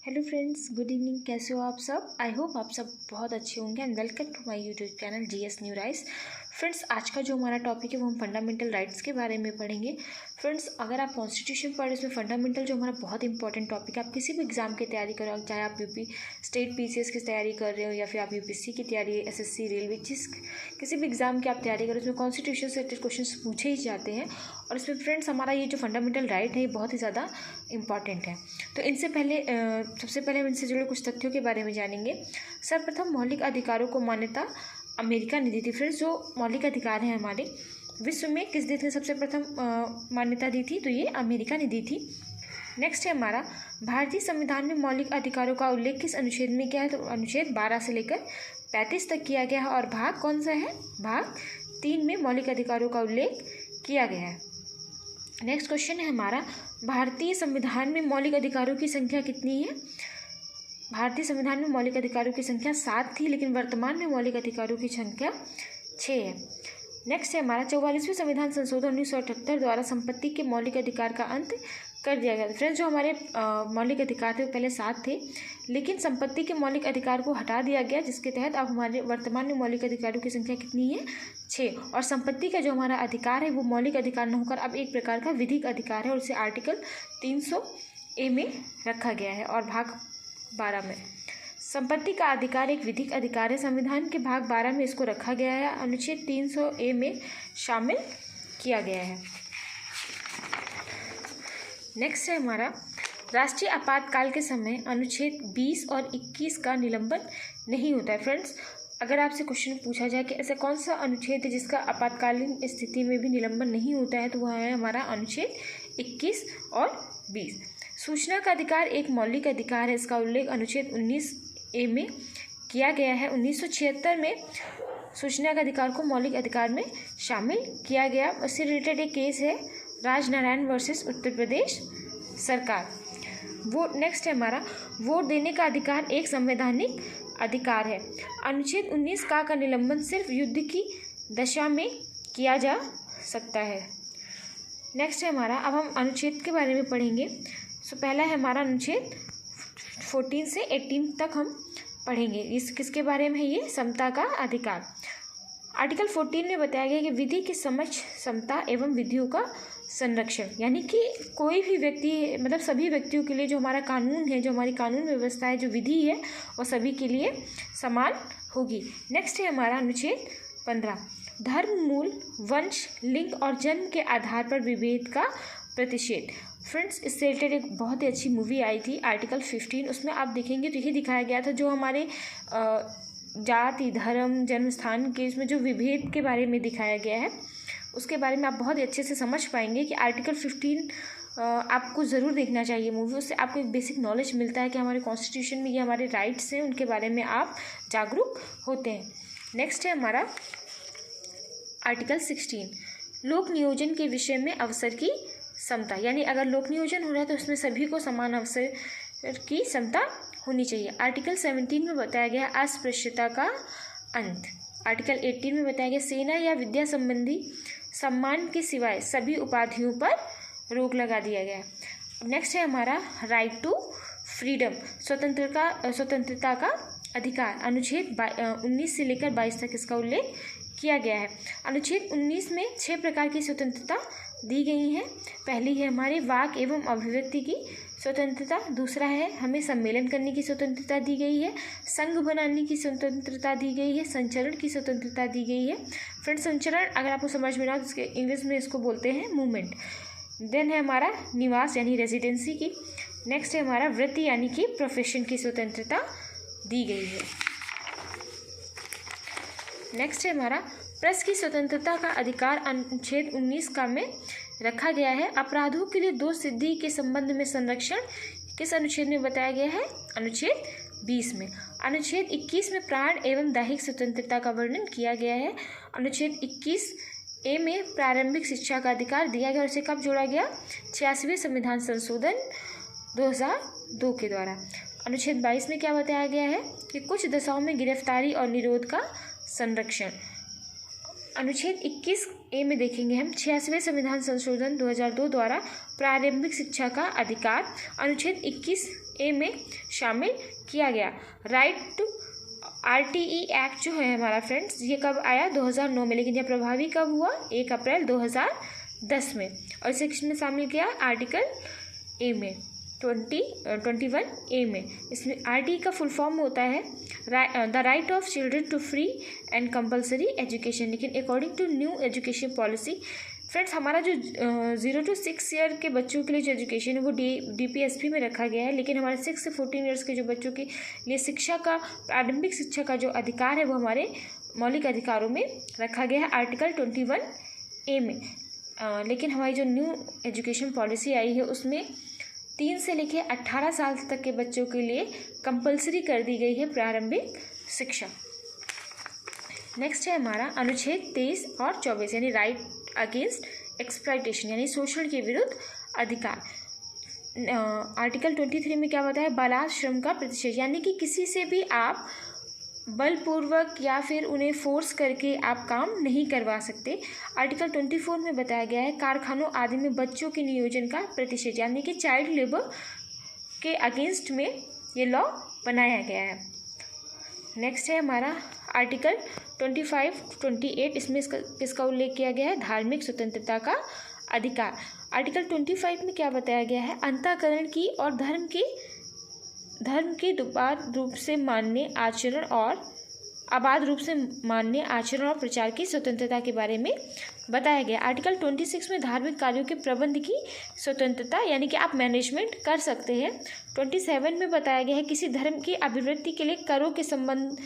Hello friends, good evening. कैसे हो आप सब? आई होप आप सब बहुत अच्छे होंगे and welcome to my YouTube channel GS new rise. Friends, आज का जो हमारा टॉपिक है वो हम फंडामेंटल राइट्स के बारे में पढ़ेंगे। फ्रेंड्स, अगर आप कॉन्स्टिट्यूशन पढ़े इसमें फंडामेंटल जो हमारा बहुत इंपॉर्टेंट टॉपिक है, आप किसी भी एग्जाम की तैयारी करो, चाहे आप यूपी स्टेट पीसीएस की तैयारी कर रहे हो या फिर आप यूपीएससी की तैयारी, एसएससी, रेलवे, किसी भी एग्जाम की आप तैयारी करो, इसमें कॉन्स्टिट्यूशन से रिलेटेड क्वेश्चन पूछे ही जाते हैं। और इसमें फ्रेंड्स हमारा ये जो फंडामेंटल राइट है ये बहुत ही ज़्यादा इंपॉर्टेंट है। तो इनसे पहले सबसे पहले हम इनसे जुड़े कुछ तथ्यों के बारे में जानेंगे। सर्वप्रथम मौलिक अधिकारों को मान्यता अमेरिका ने दी थी। फ्रेंड्स, जो मौलिक अधिकार हैं हमारे विश्व में किस देश ने सबसे प्रथम मान्यता दी थी? तो ये अमेरिका ने दी थी। नेक्स्ट है हमारा, भारतीय संविधान में मौलिक अधिकारों का उल्लेख किस अनुच्छेद में किया है? तो अनुच्छेद 12 से लेकर 35 तक किया गया है। और भाग कौन सा है? भाग 3 में मौलिक अधिकारों का उल्लेख किया गया है। नेक्स्ट क्वेश्चन है हमारा, भारतीय संविधान में मौलिक अधिकारों की संख्या कितनी है? भारतीय संविधान में मौलिक अधिकारों की संख्या 7 थी, लेकिन वर्तमान में मौलिक अधिकारों की संख्या 6 है। नेक्स्ट है हमारा, 44वें संविधान संशोधन 1978 द्वारा संपत्ति के मौलिक अधिकार का अंत कर दिया गया। फ्रेंड्स, जो हमारे मौलिक अधिकार थे वो पहले 7 थे, लेकिन संपत्ति के मौलिक अधिकार को हटा दिया गया, जिसके तहत अब हमारे वर्तमान में मौलिक अधिकारों की संख्या कितनी है? 6। और संपत्ति का जो हमारा अधिकार है वो मौलिक अधिकार न होकर अब एक प्रकार का विधिक अधिकार है और उसे आर्टिकल 300A में रखा गया है। और भाग 12 में संपत्ति का अधिकार एक विधिक अधिकार है। संविधान के भाग 12 में इसको रखा गया है, अनुच्छेद 300A में शामिल किया गया है। नेक्स्ट है हमारा, राष्ट्रीय आपातकाल के समय अनुच्छेद 20 और 21 का निलंबन नहीं होता है। फ्रेंड्स, अगर आपसे क्वेश्चन पूछा जाए कि ऐसा कौन सा अनुच्छेद है जिसका आपातकालीन स्थिति में भी निलंबन नहीं होता है, तो वह है हमारा अनुच्छेद 21 और 20। सूचना का अधिकार एक मौलिक अधिकार है। इसका उल्लेख अनुच्छेद 19A में किया गया है। 1976 में सूचना का अधिकार को मौलिक अधिकार में शामिल किया गया। उससे रिलेटेड एक केस है, राजनारायण वर्सेस उत्तर प्रदेश सरकार। वोट नेक्स्ट है हमारा, वोट देने का अधिकार एक संवैधानिक अधिकार है। अनुच्छेद 19 का निलंबन सिर्फ युद्ध की दशा में किया जा सकता है। नेक्स्ट है हमारा, अब हम अनुच्छेद के बारे में पढ़ेंगे। पहला है हमारा अनुच्छेद 14 से 18 तक हम पढ़ेंगे। इस किसके बारे में है? ये समता का अधिकार। आर्टिकल 14 में बताया गया कि विधि के समक्ष समता एवं विधियों का संरक्षण, यानी कि कोई भी व्यक्ति, मतलब सभी व्यक्तियों के लिए जो हमारा कानून है, जो हमारी कानून व्यवस्था है, जो विधि है, वो सभी के लिए समान होगी। नेक्स्ट है हमारा अनुच्छेद 15, धर्म, मूल, वंश, लिंग और जन्म के आधार पर विभेद का प्रतिषेध। फ्रेंड्स, इससे रिलेटेड एक बहुत ही अच्छी मूवी आई थी आर्टिकल 15। उसमें आप देखेंगे तो यही दिखाया गया था, जो हमारे जाति, धर्म, जन्म स्थान के इसमें जो विभेद के बारे में दिखाया गया है, उसके बारे में आप बहुत ही अच्छे से समझ पाएंगे कि आर्टिकल 15 आपको ज़रूर देखना चाहिए मूवी। उससे आपको एक बेसिक नॉलेज मिलता है कि हमारे कॉन्स्टिट्यूशन में ये हमारे राइट्स हैं, उनके बारे में आप जागरूक होते हैं। नेक्स्ट है हमारा आर्टिकल 16, लोक नियोजन के विषय में अवसर की समता, यानी अगर लोक नियोजन हो रहा है तो उसमें सभी को समान अवसर की समता होनी चाहिए। आर्टिकल 17 में बताया गया अस्पृश्यता का अंत। आर्टिकल 18 में बताया गया सेना या विद्या संबंधी सम्मान के सिवाय सभी उपाधियों पर रोक लगा दिया गया। नेक्स्ट है हमारा राइट टू फ्रीडम, स्वतंत्रता का अधिकार। अनुच्छेद 19 से लेकर 22 तक इसका उल्लेख किया गया है। अनुच्छेद 19 में 6 प्रकार की स्वतंत्रता दी गई हैं। पहली है हमारी वाक एवं अभिव्यक्ति की स्वतंत्रता। दूसरा है हमें सम्मेलन करने की स्वतंत्रता दी गई है। संघ बनाने की स्वतंत्रता दी गई है। संचरण की स्वतंत्रता दी गई है। फ्रेंड्स, संचरण अगर आपको समझ में ना, तो इंग्लिश में इसको बोलते हैं मूवमेंट। देन है हमारा निवास यानी रेजिडेंसी की। नेक्स्ट है हमारा वृत्ति यानी कि प्रोफेशन की स्वतंत्रता दी गई है। नेक्स्ट है हमारा प्रेस की स्वतंत्रता का अधिकार। अनुच्छेद 19 का में रखा गया है। अपराधों के लिए दोष सिद्धि के संबंध में संरक्षण किस अनुच्छेद में बताया गया है? अनुच्छेद 20 में। अनुच्छेद 21 में प्राण एवं दैहिक स्वतंत्रता का वर्णन किया गया है। अनुच्छेद 21A में प्रारंभिक शिक्षा का अधिकार दिया गया और इसे कब जोड़ा गया? 86वें संविधान संशोधन 2002 के द्वारा। अनुच्छेद 22 में क्या बताया गया है कि कुछ दशाओं में गिरफ्तारी और निरोध का संरक्षण। अनुच्छेद 21A में देखेंगे हम 86वें संविधान संशोधन 2002 द्वारा प्रारंभिक शिक्षा का अधिकार। अनुच्छेद ए में शामिल किया गया। राइट RTE एक्ट जो है हमारा फ्रेंड्स, ये कब आया? 2009 में, लेकिन यह प्रभावी कब हुआ? 1 अप्रैल 2010 में। और इसे किसमें शामिल किया? आर्टिकल ए में, 21A में। इसमें RTE का फुल फॉर्म होता है the right of children to free and compulsory education. लेकिन according to new education policy friends, हमारा जो 0 to 6 ईयर के बच्चों के लिए जो एजुकेशन है वो DPSP में रखा गया है, लेकिन हमारे 6 से 14 ईयर्स के जो बच्चों के लिए शिक्षा का, प्रारंभिक शिक्षा का जो अधिकार है वो हमारे मौलिक अधिकारों में रखा गया है आर्टिकल 21A में। लेकिन हमारी जो न्यू एजुकेशन पॉलिसी आई है उसमें 3 से लेकर 18 साल तक के बच्चों के लिए कंपलसरी कर दी गई है प्रारंभिक शिक्षा। नेक्स्ट है हमारा अनुच्छेद 23 और 24 यानी राइट अगेंस्ट एक्सप्लॉयटेशन यानी शोषण के विरुद्ध अधिकार। आर्टिकल 23 में क्या बताया? बालाश्रम का प्रतिषेध, यानी कि किसी से भी आप बलपूर्वक या फिर उन्हें फोर्स करके आप काम नहीं करवा सकते। आर्टिकल 24 में बताया गया है कारखानों आदि में बच्चों के नियोजन का प्रतिषेध, यानी कि चाइल्ड लेबर के अगेंस्ट में ये लॉ बनाया गया है। नेक्स्ट है हमारा आर्टिकल 25-28, इसमें किसका उल्लेख किया गया है? धार्मिक स्वतंत्रता का अधिकार। आर्टिकल 25 में क्या बताया गया है? अंतःकरण की और धर्म के दुबाद रूप से मान्य आचरण और अबाध रूप से मान्य आचरण और प्रचार की स्वतंत्रता के बारे में बताया गया। आर्टिकल 26 में धार्मिक कार्यों के प्रबंध की स्वतंत्रता, यानी कि आप मैनेजमेंट कर सकते हैं। 27 में बताया गया है किसी धर्म की अभिवृद्धि के लिए करों के संबंध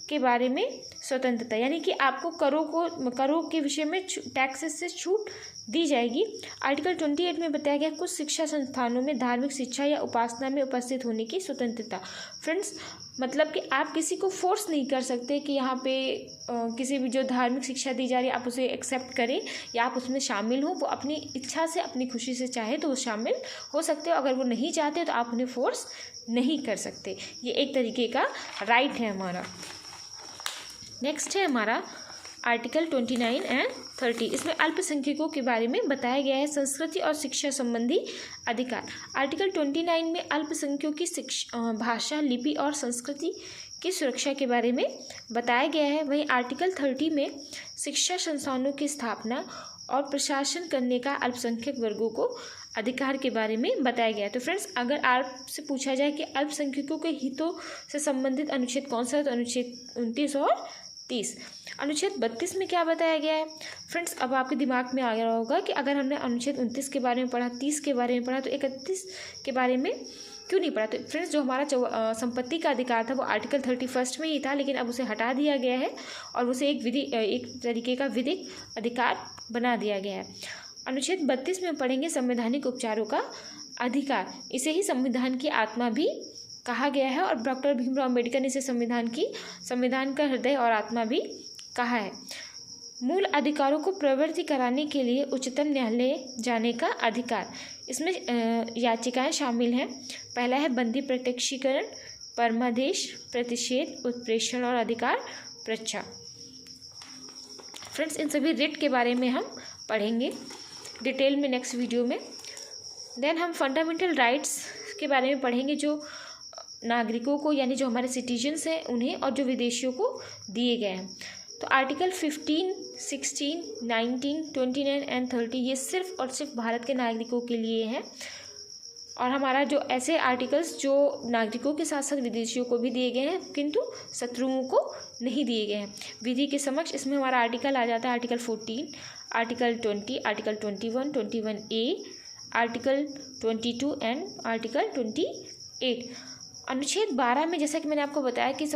के बारे में स्वतंत्रता, यानी कि आपको करों के विषय में टैक्सेस से छूट दी जाएगी। आर्टिकल 28 में बताया गया कुछ शिक्षा संस्थानों में धार्मिक शिक्षा या उपासना में उपस्थित होने की स्वतंत्रता। फ्रेंड्स, मतलब कि आप किसी को फोर्स नहीं कर सकते कि यहाँ पे किसी भी जो धार्मिक शिक्षा दी जा रही है आप उसे एक्सेप्ट करें या आप उसमें शामिल हो। वो अपनी इच्छा से, अपनी खुशी से चाहे तो वो शामिल हो सकते हो, अगर वो नहीं चाहते तो आप उन्हें फोर्स नहीं कर सकते। ये एक तरीके का राइट है हमारा। नेक्स्ट है हमारा आर्टिकल 29 एंड 30, इसमें अल्पसंख्यकों के बारे में बताया गया है संस्कृति और शिक्षा संबंधी अधिकार। आर्टिकल 29 में अल्पसंख्यकों की भाषा, लिपि और संस्कृति की सुरक्षा के बारे में बताया गया है। वहीं आर्टिकल 30 में शिक्षा संस्थानों की स्थापना और प्रशासन करने का अल्पसंख्यक वर्गों को अधिकार के बारे में बताया गया है। तो फ्रेंड्स, अगर आपसे पूछा जाए कि अल्पसंख्यकों के हितों से संबंधित अनुच्छेद कौन सा है, तो अनुच्छेद 29 और 30। अनुच्छेद 32 में क्या बताया गया है? फ्रेंड्स, अब आपके दिमाग में आ गया होगा कि अगर हमने अनुच्छेद 29 के बारे में पढ़ा, 30 के बारे में पढ़ा, तो 31 के बारे में क्यों नहीं पढ़ा? तो फ्रेंड्स, जो हमारा संपत्ति का अधिकार था वो आर्टिकल 31 में ही था, लेकिन अब उसे हटा दिया गया है और उसे एक तरीके का विधिक अधिकार बना दिया गया है। अनुच्छेद 32 में पढ़ेंगे संवैधानिक उपचारों का अधिकार। इसे ही संविधान की आत्मा भी कहा गया है और डॉक्टर भीमराव अम्बेडकर ने इसे संविधान का हृदय और आत्मा भी कहा है। मूल अधिकारों को प्रवृत्ति कराने के लिए उच्चतम न्यायालय जाने का अधिकार। इसमें याचिकाएं शामिल हैं। पहला है बंदी प्रत्यक्षीकरण, परमादेश, प्रतिषेध, उत्प्रेषण और अधिकार प्रच्छा। फ्रेंड्स, इन सभी रिट के बारे में हम पढ़ेंगे डिटेल में नेक्स्ट वीडियो में। देन हम फंडामेंटल राइट्स के बारे में पढ़ेंगे, जो नागरिकों को, यानी जो हमारे सिटीजन्स हैं उन्हें, और जो विदेशियों को दिए गए हैं। तो आर्टिकल 15, 16, 19, 29 एंड 30 ये सिर्फ और सिर्फ भारत के नागरिकों के लिए हैं। और हमारा जो ऐसे आर्टिकल्स जो नागरिकों के साथ साथ विदेशियों को भी दिए गए हैं, किंतु शत्रुओं को नहीं दिए गए हैं। विधि के समक्ष इसमें हमारा आर्टिकल आ जाता है article 14, article 20, article 21, 21A, article 22 and article 28। अनुच्छेद 12 में, जैसा कि मैंने आपको बताया कि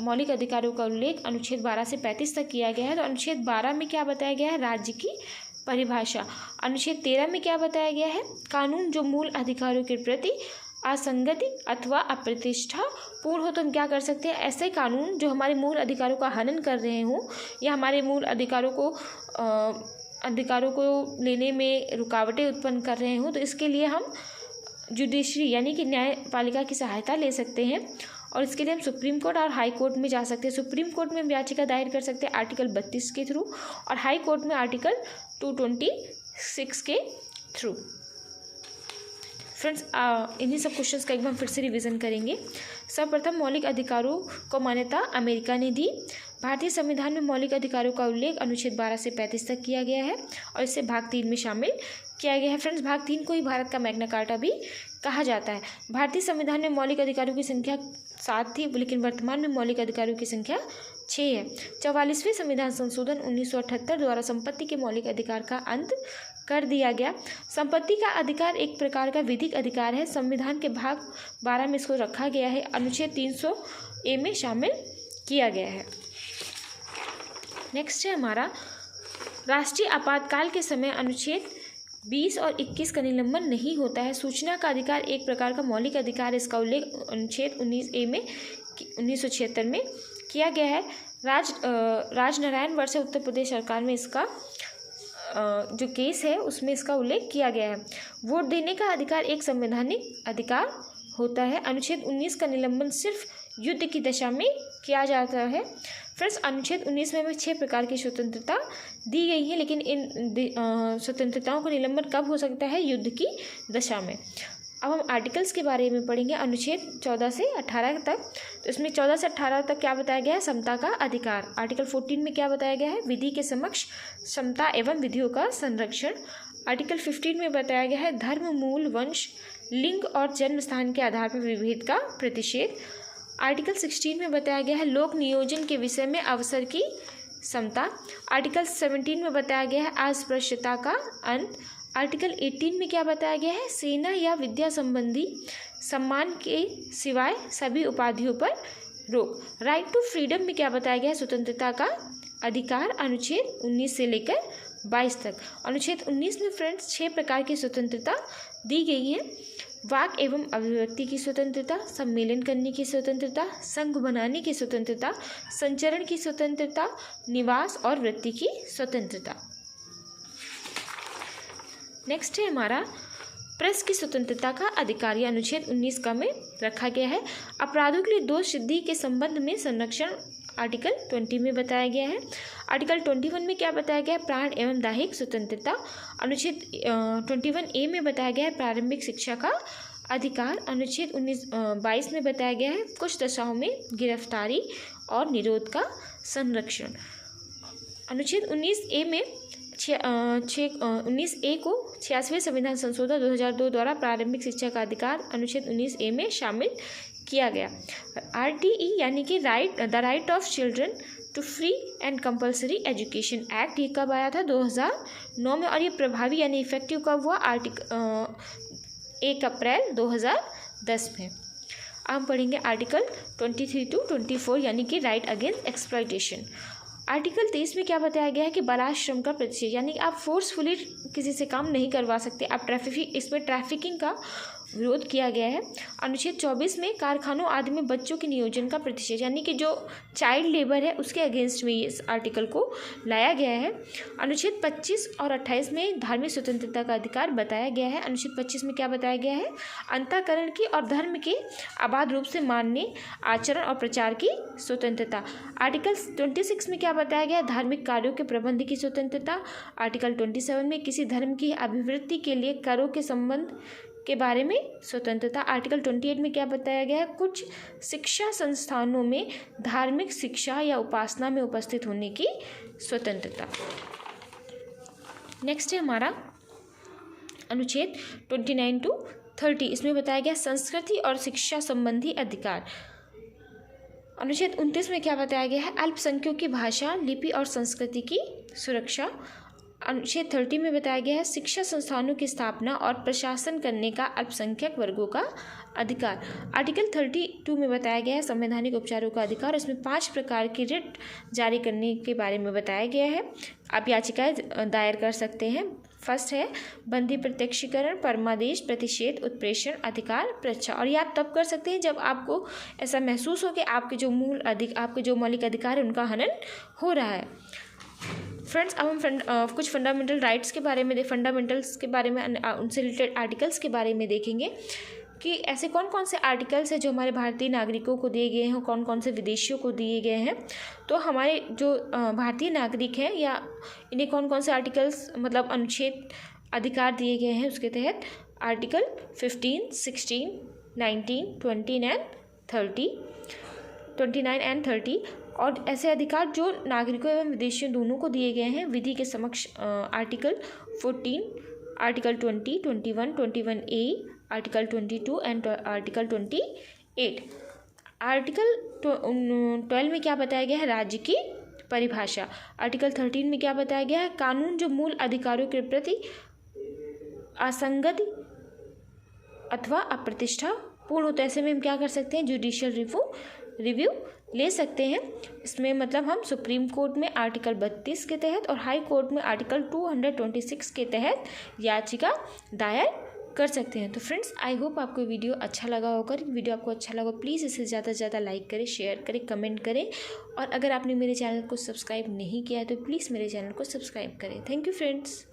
मौलिक अधिकारों का उल्लेख अनुच्छेद 12 से 35 तक किया गया है। तो अनुच्छेद 12 में क्या बताया गया है? राज्य की परिभाषा। अनुच्छेद 13 में क्या बताया गया है? कानून जो मूल अधिकारों के प्रति असंगति अथवा अप्रतिष्ठा पूर्ण हो तो हम क्या कर सकते हैं? ऐसे कानून जो हमारे मूल अधिकारों का हनन कर रहे हों या हमारे मूल अधिकारों को लेने में रुकावटें उत्पन्न कर रहे हों, तो इसके लिए हम जुडिशरी यानी कि न्यायपालिका की सहायता ले सकते हैं। और इसके लिए हम सुप्रीम कोर्ट और हाई कोर्ट में जा सकते हैं। सुप्रीम कोर्ट में हम याचिका दायर कर सकते हैं आर्टिकल 32 के थ्रू, और हाई कोर्ट में आर्टिकल 226 के थ्रू। फ्रेंड्स इन्हीं सब क्वेश्चंस का एक बार फिर से रिवीजन करेंगे। सर्वप्रथम मौलिक अधिकारों को मान्यता अमेरिका ने दी। भारतीय संविधान में मौलिक अधिकारों का उल्लेख अनुच्छेद 12 से 35 तक किया गया है और इसे भाग 3 में शामिल किया गया है। फ्रेंड्स भाग 3 को ही भारत का मैग्ना कार्टा भी कहा जाता है। भारतीय संविधान में मौलिक अधिकारों की संख्या 7 थी, लेकिन वर्तमान में मौलिक अधिकारों की संख्या 6 है। 44वें संविधान संशोधन 1978 द्वारा संपत्ति के मौलिक अधिकार का अंत कर दिया गया। संपत्ति का अधिकार एक प्रकार का विधिक अधिकार है। संविधान के भाग 12 में इसको रखा गया है, अनुच्छेद 300A में शामिल किया गया है। नेक्स्ट है हमारा राष्ट्रीय आपातकाल के समय अनुच्छेद 20 और 21 का निलंबन नहीं होता है। सूचना का अधिकार एक प्रकार का मौलिक अधिकार, इसका उल्लेख अनुच्छेद 19A में 1976 में किया गया है। राजनारायण वर्ष उत्तर प्रदेश सरकार में इसका जो केस है उसमें इसका उल्लेख किया गया है। वोट देने का अधिकार एक संवैधानिक अधिकार होता है। अनुच्छेद 19 का निलंबन सिर्फ युद्ध की दशा में किया जाता है। फ्रेंड्स अनुच्छेद 19 में 6 प्रकार की स्वतंत्रता दी गई है, लेकिन इन स्वतंत्रताओं का निलंबन कब हो सकता है? युद्ध की दशा में। अब हम आर्टिकल्स के बारे में पढ़ेंगे, अनुच्छेद 14 से 18 तक। तो इसमें 14 से 18 तक क्या बताया गया है? समता का अधिकार। आर्टिकल 14 में क्या बताया गया है? विधि के समक्ष समता एवं विधियों का संरक्षण। आर्टिकल 15 में बताया गया है धर्म, मूल, वंश, लिंग और जन्म स्थान के आधार पर विभेद का प्रतिषेध। आर्टिकल 16 में बताया गया है लोक नियोजन के विषय में अवसर की समता। आर्टिकल 17 में बताया गया है अस्पृश्यता का अंत। आर्टिकल 18 में क्या बताया गया है? सेना या विद्या संबंधी सम्मान के सिवाय सभी उपाधियों पर रोक। राइट टू फ्रीडम में क्या बताया गया है? स्वतंत्रता का अधिकार, अनुच्छेद 19 से लेकर 22 तक। अनुच्छेद 19 में फ्रेंड्स 6 प्रकार की स्वतंत्रता दी गई है। वाक एवं अभिव्यक्ति की स्वतंत्रता, सम्मेलन करने की स्वतंत्रता, संघ बनाने की स्वतंत्रता, संचरण की स्वतंत्रता, निवास और वृत्ति की स्वतंत्रता। नेक्स्ट है हमारा प्रेस की स्वतंत्रता का अधिकार, यह अनुच्छेद 19 का में रखा गया है। अपराधों के लिए दोष सिद्धि के संबंध में संरक्षण आर्टिकल 20 में बताया गया है। आर्टिकल 21 में क्या बताया गया है? प्राण एवं दैहिक स्वतंत्रता। अनुच्छेद 21A में बताया गया है प्रारंभिक शिक्षा का अधिकार। अनुच्छेद 22 में बताया गया है कुछ दशाओं में गिरफ्तारी और निरोध का संरक्षण। अनुच्छेद 19A में 19A को 86वें संविधान संशोधन 2002 द्वारा प्रारंभिक शिक्षा का अधिकार अनुच्छेद 19A में शामिल किया गया। RTE यानी कि the right of children to free and compulsory education act, ये कब आया था? 2009 में, और ये प्रभावी यानी इफेक्टिव कब हुआ? 1 अप्रैल 2010 में। अब हम पढ़ेंगे आर्टिकल 23 टू 24 यानी कि राइट अगेंस्ट एक्सप्लॉयटेशन। आर्टिकल 23 में क्या बताया गया है कि बाल श्रम का प्रतिषेध, यानी आप फोर्सफुली किसी से काम नहीं करवा सकते, आप इसमें ट्रैफिकिंग का विरोध किया गया है। अनुच्छेद 24 में कारखानों आदि में बच्चों के नियोजन का प्रतिषेध, यानी कि जो चाइल्ड लेबर है उसके अगेंस्ट में इस आर्टिकल को लाया गया है। अनुच्छेद 25 और 28 में धार्मिक स्वतंत्रता का अधिकार बताया गया है। अनुच्छेद 25 में क्या बताया गया है? अंतःकरण की और धर्म के अबाध रूप से मानने, आचरण और प्रचार की स्वतंत्रता। आर्टिकल 26 में क्या बताया गया है? धार्मिक कार्यों के प्रबंध की स्वतंत्रता। आर्टिकल 27 में किसी धर्म की अभिवृद्धि के लिए करों के संबंध के बारे में स्वतंत्रता। आर्टिकल 28 में क्या बताया गया है? कुछ शिक्षा संस्थानों में धार्मिक शिक्षा या उपासना में उपस्थित होने की स्वतंत्रता। नेक्स्ट है हमारा अनुच्छेद 29 टू 30, इसमें बताया गया संस्कृति और शिक्षा संबंधी अधिकार। अनुच्छेद 29 में क्या बताया गया है? अल्पसंख्यकों की भाषा, लिपि और संस्कृति की सुरक्षा। अनुच्छेद 30 में बताया गया है शिक्षा संस्थानों की स्थापना और प्रशासन करने का अल्पसंख्यक वर्गों का अधिकार। आर्टिकल 32 में बताया गया है संवैधानिक उपचारों का अधिकार। इसमें 5 प्रकार की रिट जारी करने के बारे में बताया गया है। आप याचिकाएं दायर कर सकते हैं। फर्स्ट है बंदी प्रत्यक्षीकरण, परमादेश, प्रतिषेध, उत्प्रेषण, अधिकार, प्रच्छा। और ये आप तब कर सकते हैं जब आपको ऐसा महसूस हो कि आपके जो मौलिक अधिकार है उनका हनन हो रहा है। फ्रेंड्स अब हम कुछ फंडामेंटल राइट्स के बारे में फंडामेंटल्स के बारे में उनसे रिलेटेड आर्टिकल्स के बारे में देखेंगे कि ऐसे कौन कौन से आर्टिकल्स हैं जो हमारे भारतीय नागरिकों को दिए गए हैं और कौन कौन से विदेशियों को दिए गए हैं। तो हमारे जो भारतीय नागरिक हैं या इन्हें कौन कौन से आर्टिकल्स मतलब अनुच्छेद अधिकार दिए गए हैं उसके तहत आर्टिकल 15, 16, 19, 29 एंड 30 और ऐसे अधिकार जो नागरिकों एवं विदेशियों दोनों को दिए गए हैं विधि के समक्ष article 14, article 20, 21, 21A, article 22 and article 28। Article 12 में क्या बताया गया है? राज्य की परिभाषा। आर्टिकल 13 में क्या बताया गया है? कानून जो मूल अधिकारों के प्रति असंगति अथवा अप्रतिष्ठा पूर्ण होता है, ऐसे में हम क्या कर सकते हैं? जुडिशियल रिव्यू ले सकते हैं। इसमें मतलब हम सुप्रीम कोर्ट में आर्टिकल 32 के तहत और हाई कोर्ट में आर्टिकल 226 के तहत याचिका दायर कर सकते हैं। तो फ्रेंड्स, आई होप आपको वीडियो अच्छा लगा होगा। वीडियो आपको अच्छा लगा प्लीज़ इसे ज़्यादा से ज़्यादा लाइक करें, शेयर करें, कमेंट करें और अगर आपने मेरे चैनल को सब्सक्राइब नहीं किया है तो प्लीज़ मेरे चैनल को सब्सक्राइब करें। Thank you friends.